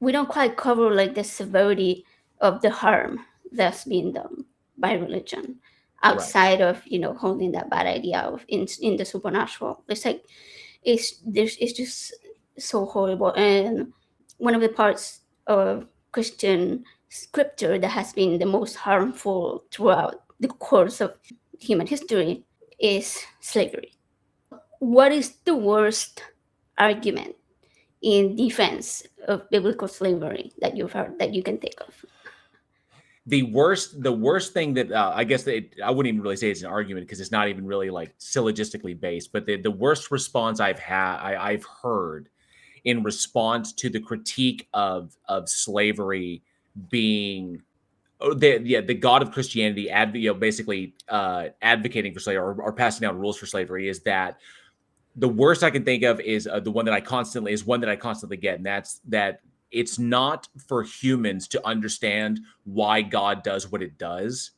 we don't quite cover like the severity of the harm that's being done by religion Right. outside of holding that bad idea of in the supernatural. It's like it's just so horrible. And one of the parts of Christian scripture that has been the most harmful throughout the course of human history is slavery. What is the worst argument in defense of biblical slavery that you've heard that you can think of? The worst thing that I guess that I wouldn't even really say it's an argument because it's not even really like syllogistically based, but the worst response I've heard in response to the critique of slavery being the God of Christianity basically advocating for slavery or passing down rules for slavery is that the worst I can think of is the one that I constantly get, and that's that it's not for humans to understand why God does what it does.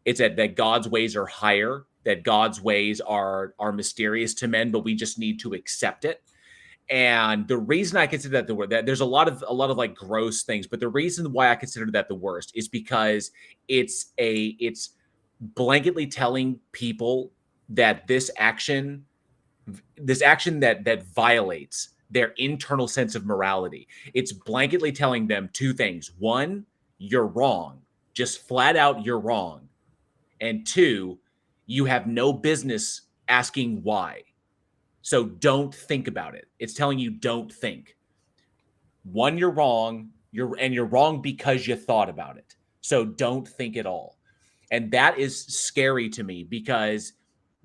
It's that God's ways are higher, that God's ways are mysterious to men, but we just need to accept it. And the reason I consider that the word that there's a lot of like gross things, but the reason why I consider that the worst is because it's blanketly telling people that this action that violates their internal sense of morality. It's blanketly telling them two things. One, you're wrong. Just flat out, you're wrong. And two, you have no business asking why. So don't think about it. It's telling you don't think. One, you're wrong. You're wrong because you thought about it. So don't think at all. And that is scary to me because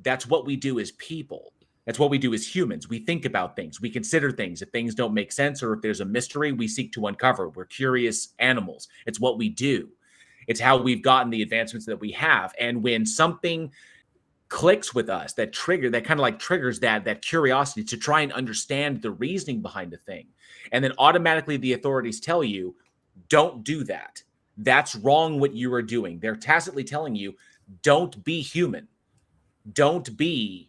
that's what we do as people. That's what we do as humans. We think about things. We consider things. If things don't make sense or if there's a mystery, we seek to uncover. We're curious animals. It's what we do. It's how we've gotten the advancements that we have. And when something clicks with us, that kind of like triggers that curiosity to try and understand the reasoning behind a thing, and then automatically the authorities tell you, don't do that. That's wrong what you are doing. They're tacitly telling you, don't be human. Don't be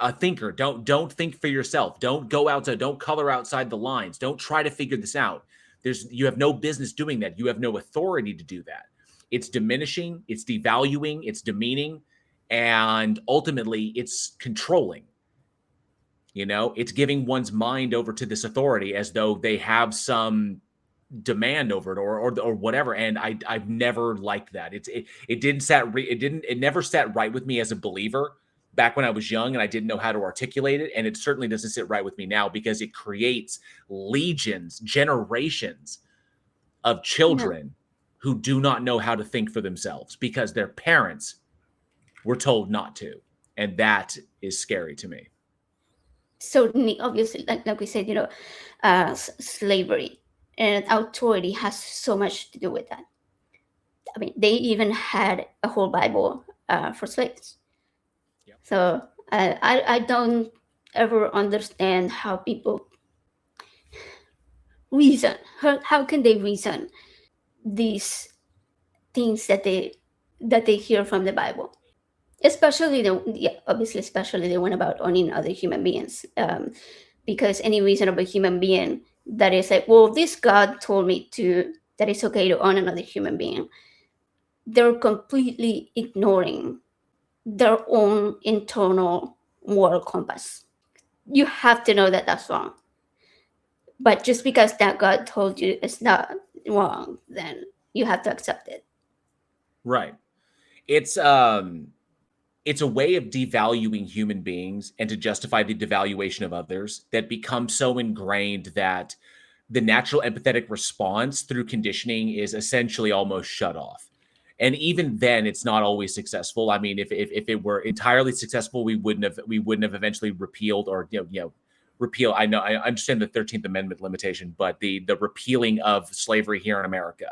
a thinker. Don't think for yourself. Don't go outside. Don't color outside the lines. Don't try to figure this out. You have no business doing that. You have no authority to do that. It's diminishing, it's devaluing, it's demeaning, and ultimately it's controlling. It's giving one's mind over to this authority as though they have some demand over it or whatever. And I've never liked that. It never sat right with me as a believer back when I was young and I didn't know how to articulate it. And it certainly doesn't sit right with me now because it creates legions, generations of Yeah. children who do not know how to think for themselves because their parents were told not to. And that is scary to me. So obviously, like we said, slavery and authority has so much to do with that. I mean, they even had a whole Bible for slaves. Yep. So I don't ever understand how people reason. How can they reason these things that they hear from the Bible? Especially obviously, especially the one about owning other human beings. Because any reasonable human being that is like, well, this God told me that it's okay to own another human being, they're completely ignoring their own internal moral compass. You have to know that that's wrong. But just because that God told you it's not wrong, then you have to accept it. Right. It's a way of devaluing human beings and to justify the devaluation of others that becomes so ingrained that the natural empathetic response through conditioning is essentially almost shut off. And even then, it's not always successful. I mean, if it were entirely successful, we wouldn't have eventually repealed or repeal. I understand the 13th Amendment limitation, but the repealing of slavery here in America,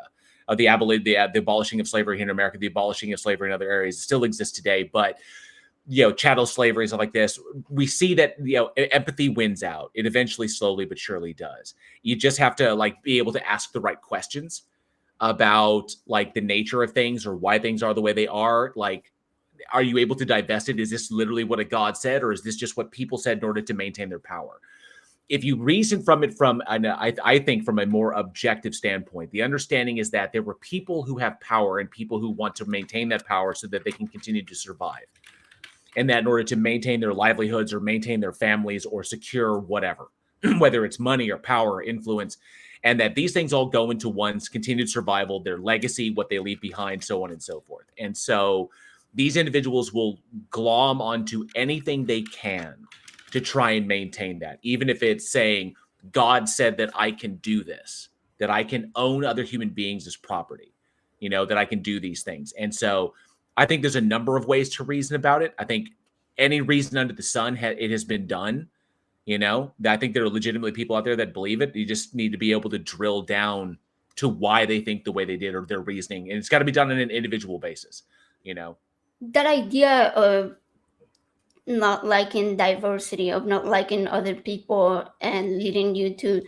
the abolishing of slavery here in America, the abolishing of slavery in other areas still exists today. But chattel slavery and stuff like this, we see that empathy wins out. It eventually, slowly but surely, does. You just have to be able to ask the right questions about the nature of things or why things are the way they are. Are you able to divest it? Is this literally what a God said, or is this just what people said in order to maintain their power? if you reason from it from, and I think from a more objective standpoint, the understanding is that there were people who have power and people who want to maintain that power so that they can continue to survive. And that in order to maintain their livelihoods or maintain their families or secure whatever, whether it's money or power or influence, and that these things all go into one's continued survival, their legacy, what they leave behind, so on and so forth. And so these individuals will glom onto anything they can to try and maintain that, even if it's saying, God said that I can do this, that I can own other human beings as property, that I can do these things. And so I think there's a number of ways to reason about it. I think any reason under the sun, it has been done. I think there are legitimately people out there that believe it. You just need to be able to drill down to why they think the way they did or their reasoning. And it's got to be done on an individual basis, That idea of not liking diversity, of not liking other people, and leading you to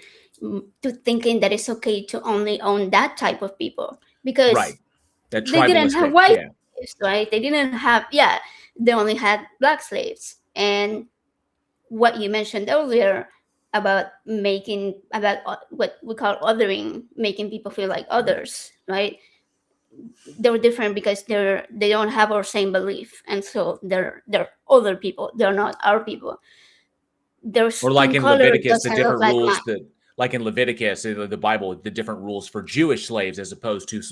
thinking that it's okay to only own that type of people, because Right. That they didn't have tribalistic. white Yeah. slaves, right? They didn't have, yeah, they only had black slaves. And what you mentioned earlier about what we call othering, making people feel like others, right? They're different because they don't have our same belief, and so they're other people. They're not our people. Their Or like skin in color Leviticus, the doesn't look different like mine. rules that, like in Leviticus, the Bible, the different rules for Jewish slaves as opposed to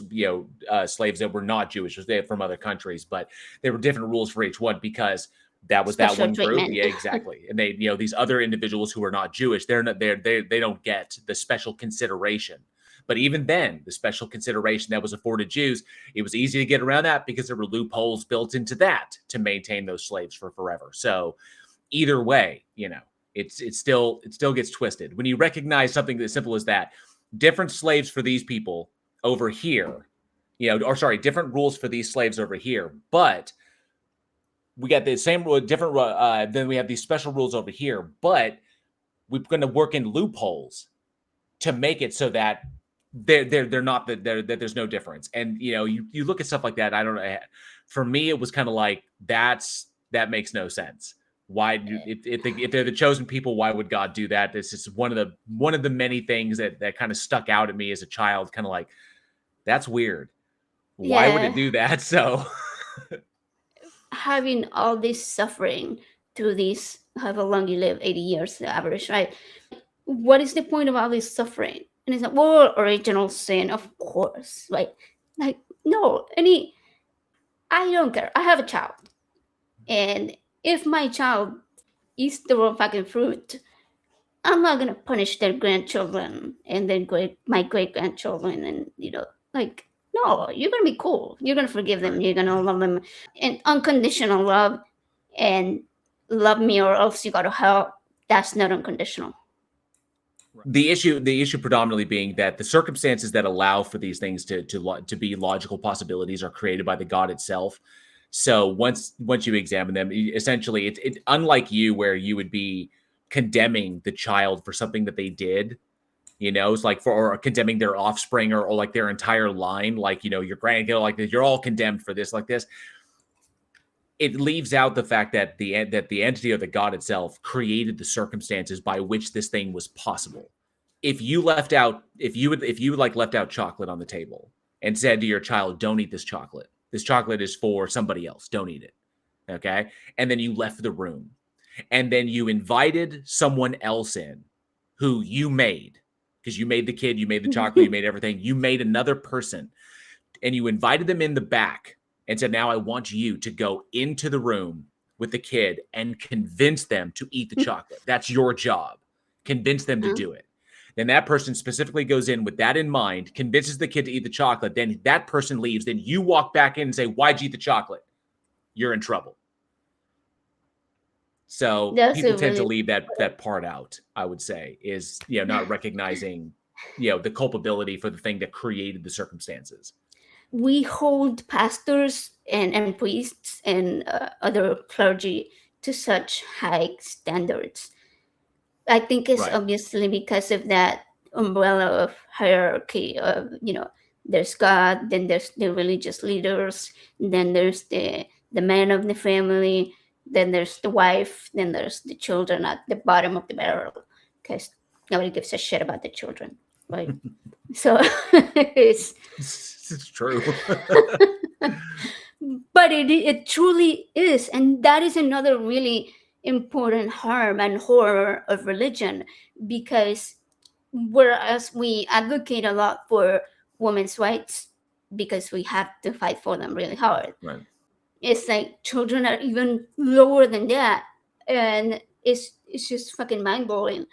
slaves that were not Jewish, they from other countries, but there were different rules for each one because that was that Special one group. treatment. Yeah, exactly. And they, these other individuals who are not Jewish, they don't get the special consideration. But even then, the special consideration that was afforded Jews, it was easy to get around that because there were loopholes built into that to maintain those slaves for forever. So either way, it still gets twisted when you recognize something as simple as that. Different slaves for these people over here, or sorry, different rules for these slaves over here, but we got the same rule, different. Then we have these special rules over here, but we're going to work in loopholes to make it so that they're not that there's no difference. And you look at stuff like that. I don't know. For me, it was kind of like that makes no sense. Why if they're the chosen people, why would God do that? This is one of the many things that kind of stuck out at me as a child. Kind of like, that's weird. Why would it Yeah, do that? So having all this suffering through this, however long you live, 80 years the average, right? What is the point of all this suffering? And it's like, well, original sin, of course, right? Like, no, I don't care. I have a child, and if my child eats the wrong fucking fruit, I'm not gonna punish their grandchildren and then my great grandchildren, and like, no, you're gonna be cool. You're gonna forgive them. right. You're gonna love them, and unconditional love, and love me or else you go to hell. That's not unconditional. The issue predominantly being that the circumstances that allow for these things to be logical possibilities are created by the God itself. So once you examine them, essentially it's unlike you where you would be condemning the child for something that they did. It's like or condemning their offspring or like their entire line, like your grandkid, like you're all condemned for this, like this. It leaves out the fact that the entity or the God itself created the circumstances by which this thing was possible. If you like left out chocolate on the table and said to your child, don't eat this chocolate. This chocolate is for somebody else. Don't eat it. Okay. And then you left the room. And then you invited someone else in who you made, because you made the kid, you made the chocolate, you made everything. You made another person and you invited them in the back and said, now I want you to go into the room with the kid and convince them to eat the chocolate. That's your job. Convince them to do it. Then that person specifically goes in with that in mind, convinces the kid to eat the chocolate. Then that person leaves. Then you walk back in and say, why'd you eat the chocolate? You're in trouble. So That's people a tend to really leave that part out, I would say, is not recognizing the culpability for the thing that created the circumstances. we hold pastors and priests and other clergy to such high standards. I think it's Right. obviously because of that umbrella of hierarchy of, there's God, then there's the religious leaders, then there's the man of the family, then there's the wife, then there's the children at the bottom of the barrel. because nobody gives a shit about the children, right? So It's true. but it truly is, and that is another really important harm and horror of religion, because whereas we advocate a lot for women's rights because we have to fight for them really hard, Right. it's like children are even lower than that, and it's just fucking mind blowing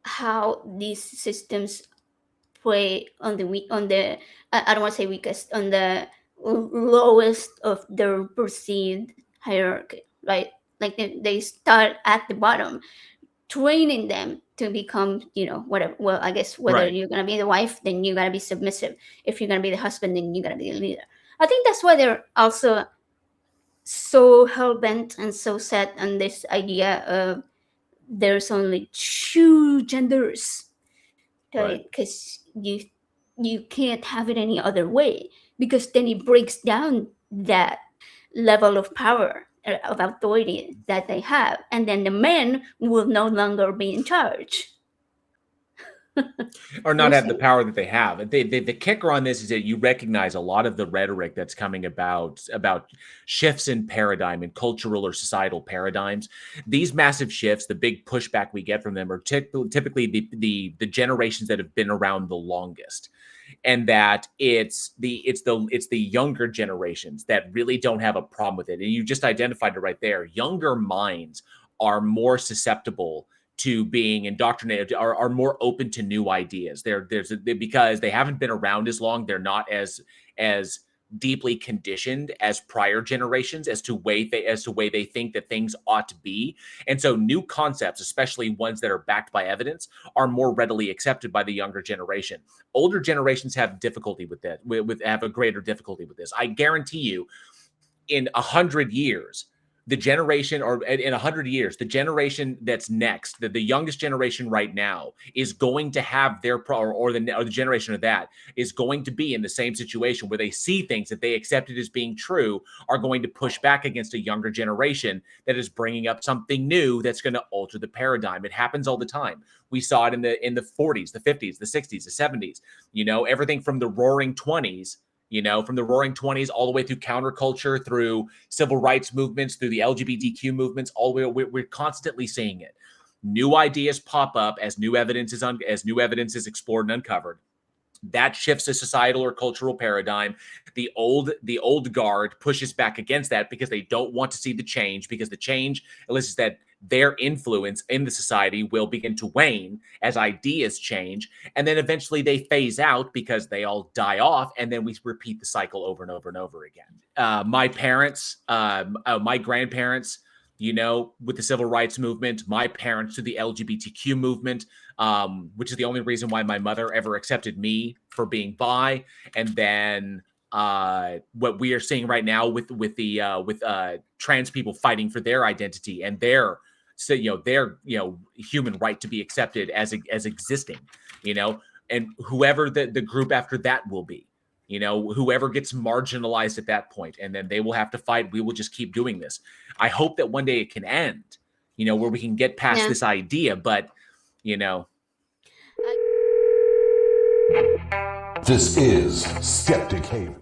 how these systems prey on the weak, on the I don't want to say weakest, on the lowest of their perceived hierarchy, right? Like they start at the bottom, training them to become, whatever. Well, I guess whether Right. you're gonna be the wife, then you gotta be submissive. If you're gonna be the husband, then you gotta be the leader. I think that's why they're also so hell bent and so set on this idea of there's only two genders, Right. right? Because you can't have it any other way, because then it breaks down that level of power, of authority that they have, and then the men will no longer be in charge. Or You not have the see? power that they have. The kicker on this is that you recognize a lot of the rhetoric that's coming about shifts in paradigm and cultural or societal paradigms. These massive shifts, the big pushback we get from them are typically the generations that have been around the longest, and that it's the younger generations that really don't have a problem with it. And you just identified it right there. Younger minds are more susceptible to being indoctrinated, are more open to new ideas. Because they haven't been around as long, they're not as deeply conditioned as prior generations as to way they think that things ought to be. And so new concepts, especially ones that are backed by evidence, are more readily accepted by the younger generation. Older generations have difficulty with that, have a greater difficulty with this. I guarantee you, in 100 years, the generation, or in 100 years, the generation that's next, the youngest generation right now, is going to have their or the generation of that is going to be in the same situation where they see things that they accepted as being true are going to push back against a younger generation that is bringing up something new that's going to alter the paradigm. It happens all the time. We saw it in the 40s, the 50s, the 60s, the 70s. Everything from the Roaring 20s, from the Roaring 20s all the way through counterculture, through civil rights movements, through the LGBTQ movements, all the way. We're constantly seeing it. New ideas pop up as new evidence is explored and uncovered. That shifts a societal or cultural paradigm. The old guard pushes back against that because they don't want to see the change, because the change elicits that their influence in the society will begin to wane as ideas change, and then eventually they phase out because they all die off, and then we repeat the cycle over and over and over again. My parents, my grandparents, with the civil rights movement, my parents to the LGBTQ movement, which is the only reason why my mother ever accepted me for being bi. And then what we are seeing right now with trans people fighting for their identity and their human right to be accepted as existing, and whoever the group after that will be. Whoever gets marginalized at that point, and then they will have to fight. We will just keep doing this. I hope that one day it can end, where we can get past Yeah. this idea. But, you know, This is Skeptic Haven.